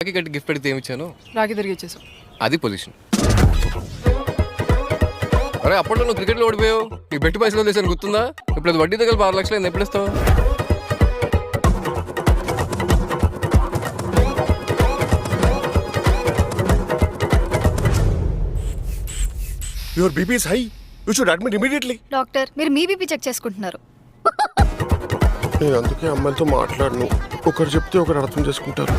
రాఖీ కట్టి గిఫ్ట్ పెడితే ఏమి ఇచ్చాను? రాఖీ తిరిగి ఇచ్చేసావు. అది పొజిషన్. అరే అప్పట్లో నువ్వు క్రికెట్లో ఓడిపోయావు, ఈ బెట్టి పైసలు వదిలేసాను గుర్తుందా? ఇప్పుడు అది వడ్డీ దగ్గర 6 లక్షలు అయింది, ఎప్పుడు ఇస్తావు? Your BP is high, you should admit immediately. Doctor మీరు మీ బీపీ చెక్ చేసుకుంటున్నారు. నేను అందుకే అమ్మాయిలతో మాట్లాడను, ఒకరు చెప్తే ఒకరు అర్థం చేసుకుంటారు.